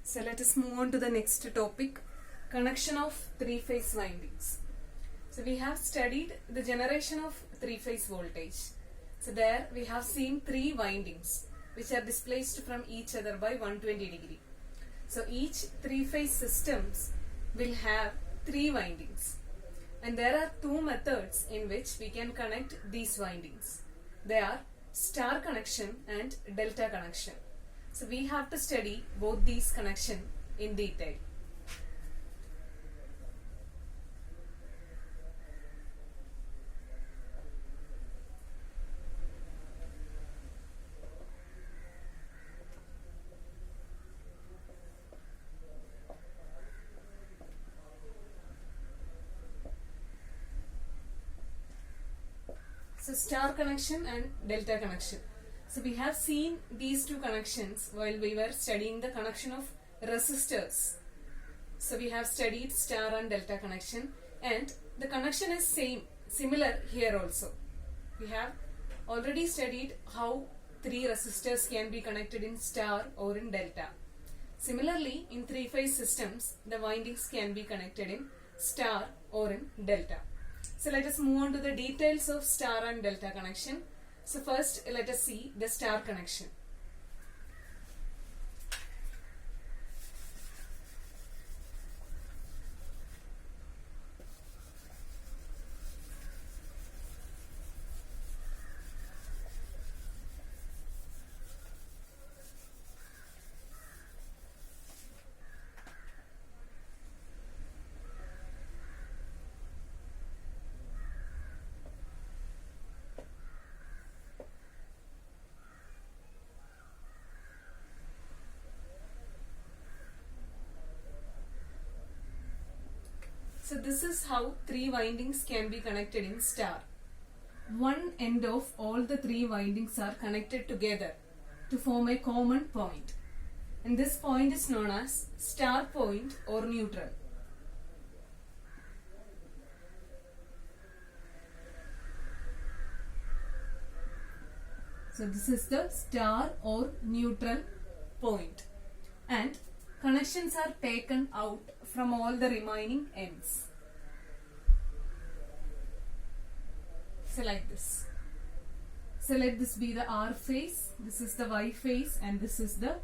So let us move on to the next topic, connection of three-phase windings. So we have studied the generation of three-phase voltage. So there we have seen three windings which are displaced from each other by 120 degree. So each three-phase systems will have three windings. And there are two methods in which we can connect these windings. They are star connection and delta connection. So we have to study both these connections in detail. So star connection and delta connection. So we have seen these two connections while we were studying the connection of resistors. So we have studied star and delta connection, and the connection is similar here also. We have already studied how three resistors can be connected in star or in delta. Similarly, in three-phase systems, the windings can be connected in star or in delta. So let us move on to the details of star and delta connection. So first let us see the star connection. So this is how three windings can be connected in star. One end of all the three windings are connected together to form a common point. And this point is known as star point or neutral. So this is the star or neutral point. And connections are taken out from all the remaining ends. So like this. So let this be the R phase, this is the Y phase, and this is the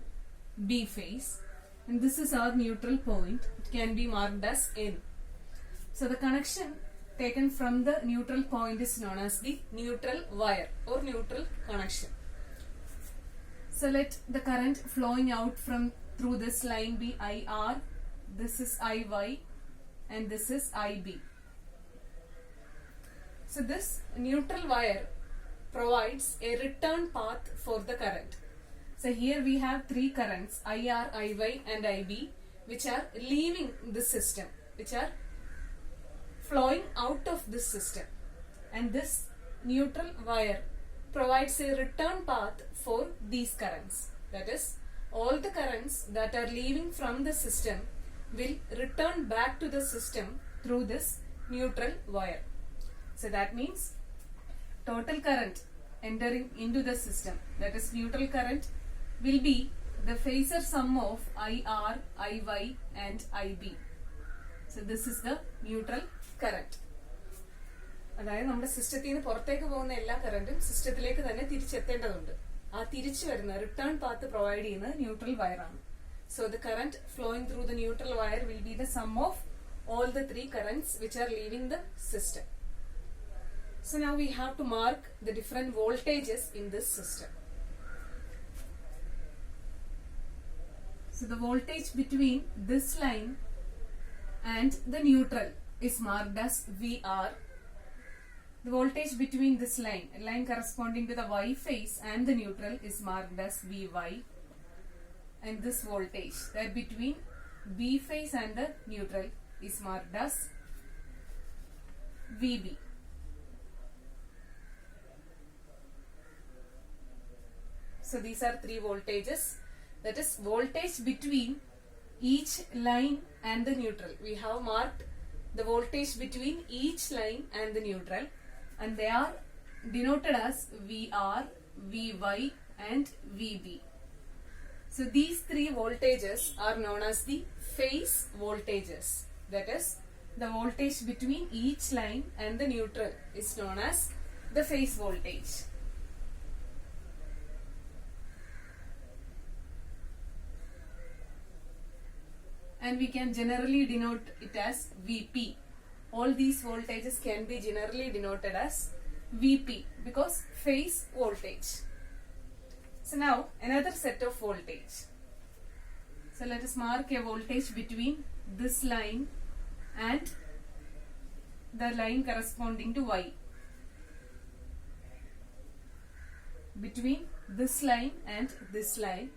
B phase. And this is our neutral point. It can be marked as N. So the connection taken from the neutral point is known as the neutral wire or neutral connection. So let the current flowing out through this line be IR, this is IY, and this is IB. So this neutral wire provides a return path for the current. So here we have three currents, IR, IY and IB, which are leaving this system, which are flowing out of this system. And this neutral wire provides a return path for these currents. That is, all the currents that are leaving from the system will return back to the system through this neutral wire. So that means total current entering into the system, that is neutral current, will be the phasor sum of IR, IY and IB. So this is the neutral current. അതായത് നമ്മുടെ സിസ്റ്റത്തിൽ നിന്ന് പുറത്തേക്ക് പോകുന്ന എല്ലാ കറണ്ടും സിസ്റ്റത്തിലേക്ക് തന്നെ തിരിച്ചെത്തേണ്ടതുണ്ട്. ആ തിരിച്ചു വരുന്ന റിട്ടേൺ പാത്ത് പ്രൊവൈഡ് ചെയ്യുന്നത് ന്യൂട്രൽ വയർ ആണ്. So the current flowing through the neutral wire will be the sum of all the three currents which are leaving the system. So now we have to mark the different voltages in this system. So the voltage between this line and the neutral is marked as VR. The voltage between this line corresponding to the Y phase and the neutral is marked as VY. And this voltage that between B phase and the neutral is marked as VB. So these are three voltages. That is voltage between each line and the neutral. We have marked the voltage between each line and the neutral, and they are denoted as VR, VY and VB. So these three voltages are known as the phase voltages. That is, the voltage between each line and the neutral is known as the phase voltage. And we can generally denote it as Vp. All these voltages can be generally denoted as Vp because phase voltage. So now another set of voltage. So let us mark a voltage between this line and the line corresponding to Y. Between this line and this line,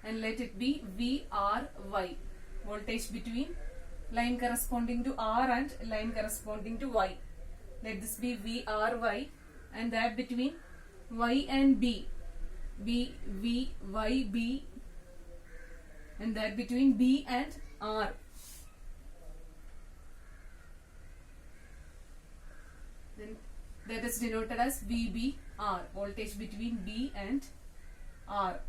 and let it be VRY. Voltage between line corresponding to R and line corresponding to Y. Let this be VRY, and that between Y and B, VYB, and that between B and R. Then that is denoted as VBR, voltage between B and R.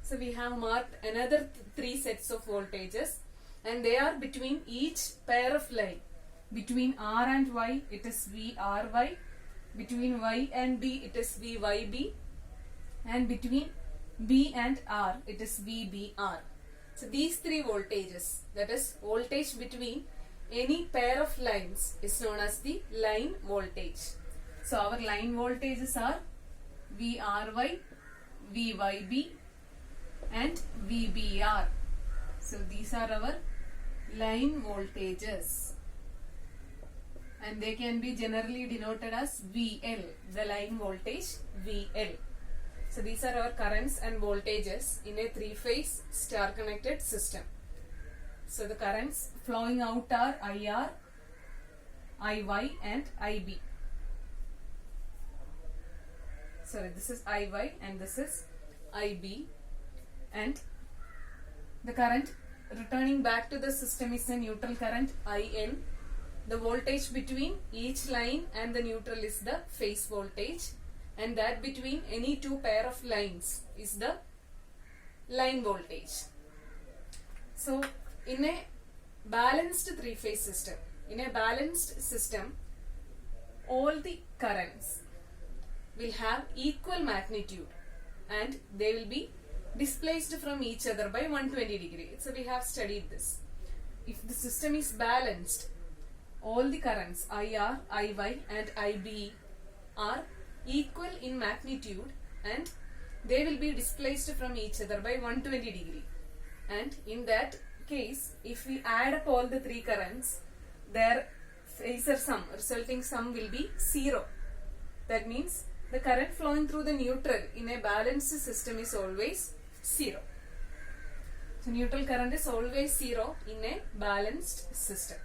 So we have marked another three sets of voltages, and they are between each pair of line. Between R and Y it is VRY, between Y and B it is VYB, and between B and R it is VBR. So these three voltages, that is voltage between any pair of lines, is known as the line voltage. So our line voltages are VRY, VYB and VBR. So these are our line voltages, and they can be generally denoted as VL, the line voltage VL. So these are our currents and voltages in a three-phase star-connected system. So the currents flowing out are IR, IY and IB. Sorry, this is IY and this is IB. And the current returning back to the system is a neutral current IN. The voltage between each line and the neutral is the phase voltage, and that between any two pair of lines is the line voltage. So in a balanced three-phase system, all the currents will have equal magnitude and they will be displaced from each other by 120 degree. So we have studied this. If the system is balanced, all the currents IR, IY and IB are equal in magnitude and they will be displaced from each other by 120 degree. And in that case, if we add up all the three currents, their phasor sum, resulting sum will be 0. That means the current flowing through the neutral in a balanced system is always 0. So neutral current is always 0 in a balanced system.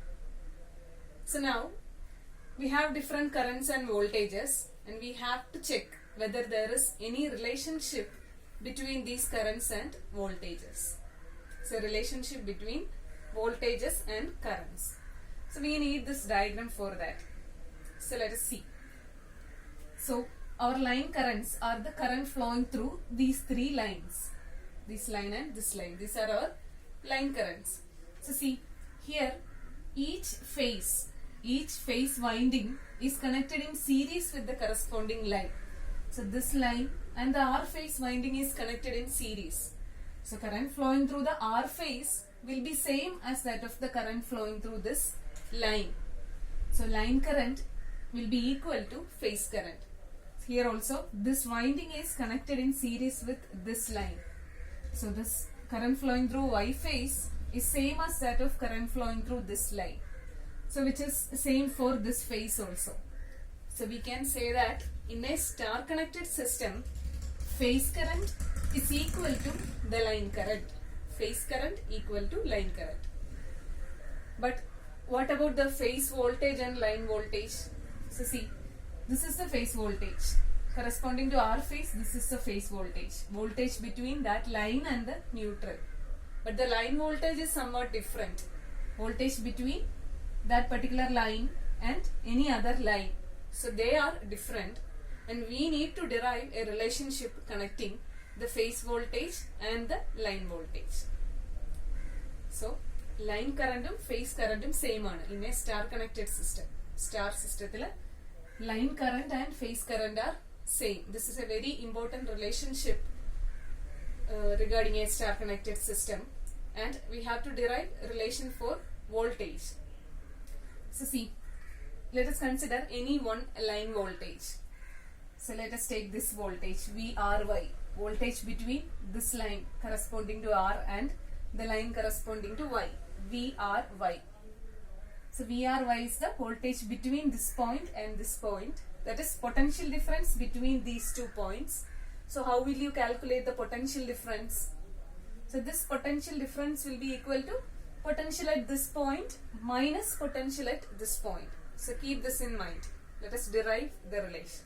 So now we have different currents and voltages, and we have to check whether there is any relationship between these currents and voltages. So relationship between voltages and currents. So we need this diagram for that. So let us see. So our line currents are the current flowing through these three lines. This line and this line. These are our line currents. So see, here each phase winding is connected in series with the corresponding line. So this line and the R phase winding is connected in series. So current flowing through the R phase will be same as that of the current flowing through this line. So line current will be equal to phase current. Here also this winding is connected in series with this line. So this current flowing through Y phase is same as that of current flowing through this line. So which is same for this phase also. So we can say that in a star connected system, phase current is equal to the line current. Phase current equal to line current. But what about the phase voltage and line voltage? So see, this is the phase voltage. Corresponding to R phase, this is the phase voltage. Voltage between that line and the neutral. But the line voltage is somewhat different. Voltage between that particular line and any other line. So they are different, and we need to derive a relationship connecting the phase voltage and the line voltage. So line currentum phase currentum same ആണ് in a star connected system. Star system line current and phase current are same. This is a very important relationship regarding a star connected system, and we have to derive a relation for voltage. So see, let us consider any one line voltage. So let us take this voltage VRY, voltage between this line corresponding to R and the line corresponding to Y, VRY. So VRY is the voltage between this point and this point, that is potential difference between these 2 points. So how will you calculate the potential difference? So this potential difference will be equal to potential at this point minus potential at this point. So keep this in mind. Let us derive the relation.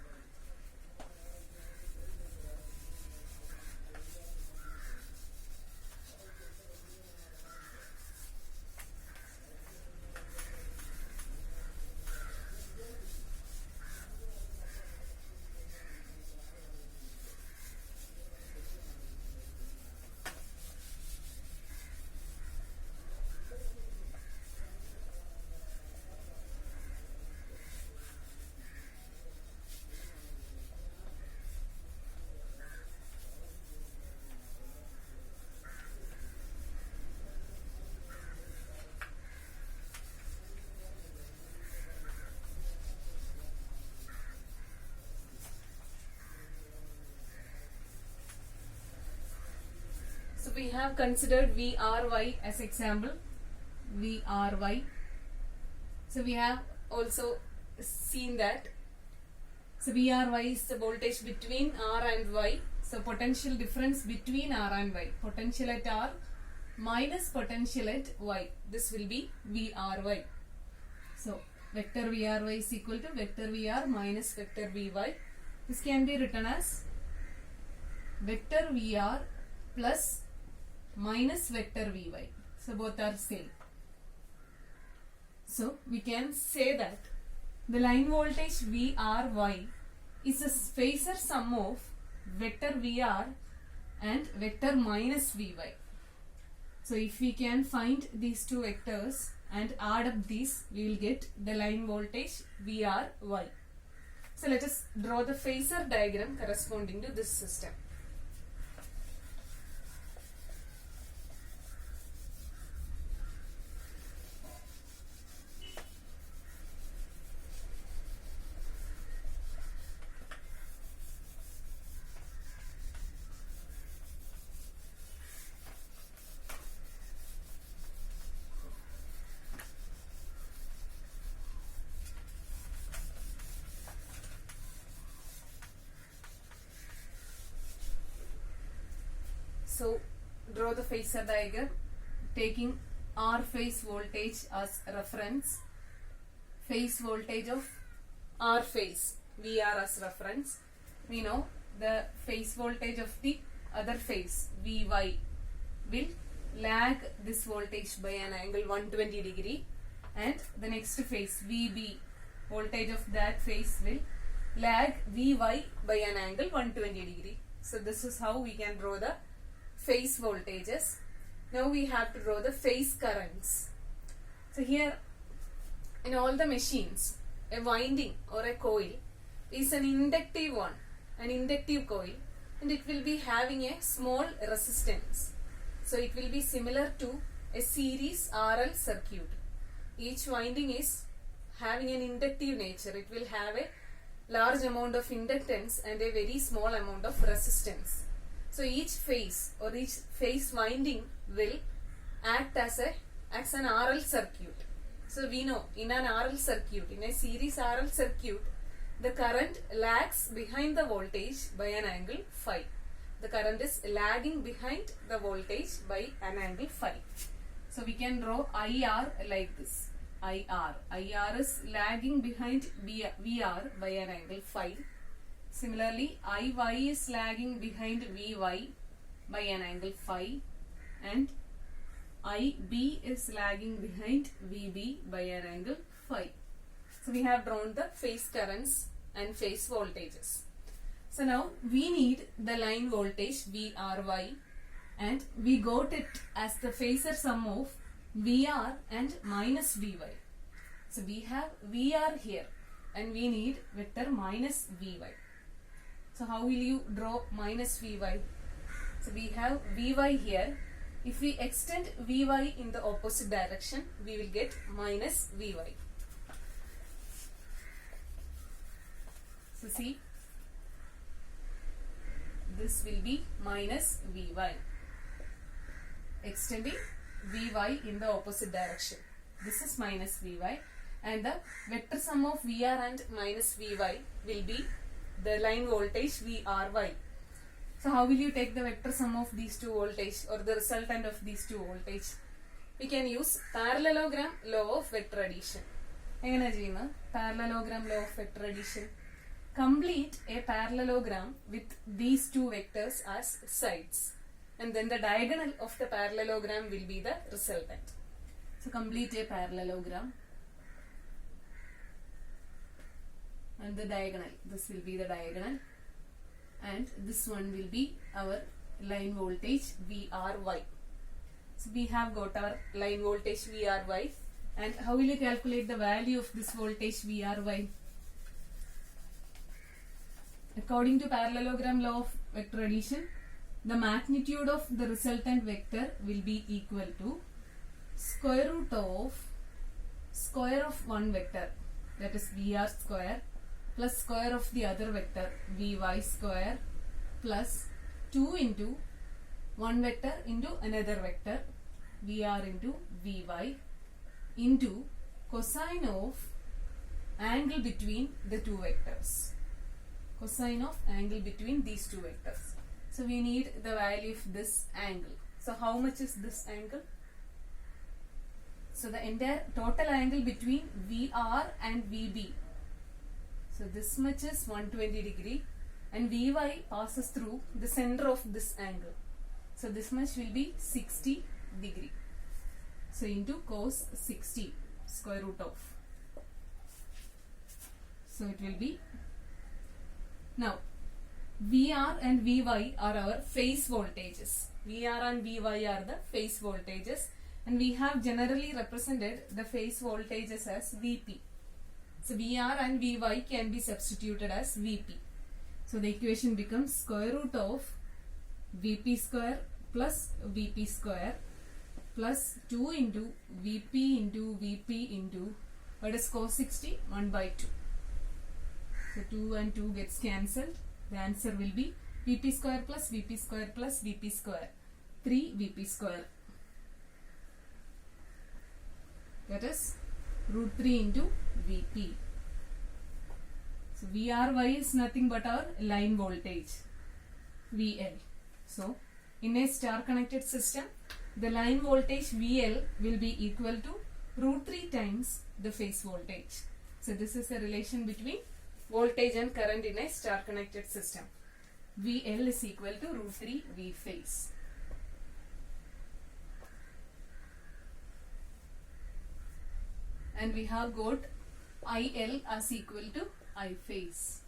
So we have considered VRY as example, VRY. So we have also seen that, so VRY is the voltage between R and Y. So potential difference between R and Y, potential at R minus potential at Y, this will be VRY. So vector VRY is equal to vector VR minus vector VY. This can be written as vector VR plus minus vector Vy. So both are same. So we can say that the line voltage VRY is a phasor sum of vector VR and vector minus Vy. So if we can find these two vectors and add up these, we will get the line voltage VRY. So let us draw the phasor diagram corresponding to this system. So draw the phasor diagram taking R phase voltage as reference, phase voltage of R phase VR as reference. We know the phase voltage of the other phase Vy will lag this voltage by an angle 120 degree, and the next phase VB, voltage of that phase will lag Vy by an angle 120 degree. So this is how we can draw the phase voltages. Now we have to draw the phase currents. So here in all the machines, a winding or a coil is an inductive one, an inductive coil, and it will be having a small resistance. So it will be similar to a series RL circuit. Each winding is having an inductive nature. It will have a large amount of inductance and a very small amount of resistance. So each phase or each phase winding will act as an RL circuit. So we know in an RL circuit, in a series RL circuit, the current lags behind the voltage by an angle phi. The current is lagging behind the voltage by an angle phi. So we can draw IR like this. IR is lagging behind VR by an angle phi. Similarly, IY is lagging behind Vy by an angle phi, and IB is lagging behind VB by an angle phi. So we have drawn the phase currents and phase voltages. So now we need the line voltage VRY, and we got it as the phasor sum of VR and minus Vy. So we have VR here and we need vector minus Vy. So how will you draw minus Vy? So we have Vy here. If we extend Vy in the opposite direction, we will get minus Vy. So see, this will be minus Vy. Extending Vy in the opposite direction. This is minus Vy, and the vector sum of VR and minus Vy will be the line voltage VRY. So how will you take the vector sum of these two voltage or the resultant of these two voltage? We can use parallelogram law of vector addition. Parallelogram law of vector addition. Complete a parallelogram with these two vectors as sides, and then the diagonal of the parallelogram will be the resultant. So complete a parallelogram, and the diagonal, this will be the diagonal, and this one will be our line voltage VRY. So we have got our line voltage VRY, and how will you calculate the value of this voltage VRY? According to parallelogram law of vector addition, the magnitude of the resultant vector will be equal to square root of square of one vector, that is VR square, plus square of the other vector Vy square, plus 2 into one vector into another vector VR into Vy, into cosine of angle between the two vectors. Cosine of angle between these two vectors. So we need the value of this angle. So how much is this angle? So the entire total angle between VR and VB. So this much is 120 degree, and Vy passes through the center of this angle. So this much will be 60 degree. So into cos 60 square root of. So it will be, now VR and Vy are our phase voltages. VR and Vy are the phase voltages, and we have generally represented the phase voltages as Vp. So VR and Vy can be substituted as Vp. So the equation becomes square root of Vp square plus Vp square plus 2 into Vp into what is cos 60? 1 by 2. So 2 and 2 gets cancelled. The answer will be Vp square plus Vp square plus Vp square, 3 Vp square. That is root 3 into Vp. So VRY is nothing but our line voltage VL. So in a star connected system, the line voltage VL will be equal to root 3 times the phase voltage. So this is a relation between voltage and current in a star connected system. VL is equal to root 3 V phase. And we have got IL as equal to I phase.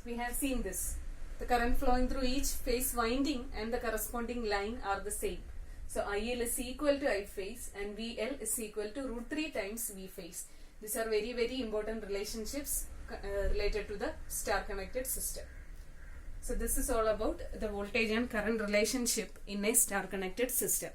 We have seen this. The current flowing through each phase winding and the corresponding line are the same. So IL is equal to I phase and VL is equal to root 3 times V phase. These are very, very important relationships related to the star connected system. So this is all about the voltage and current relationship in a star connected system.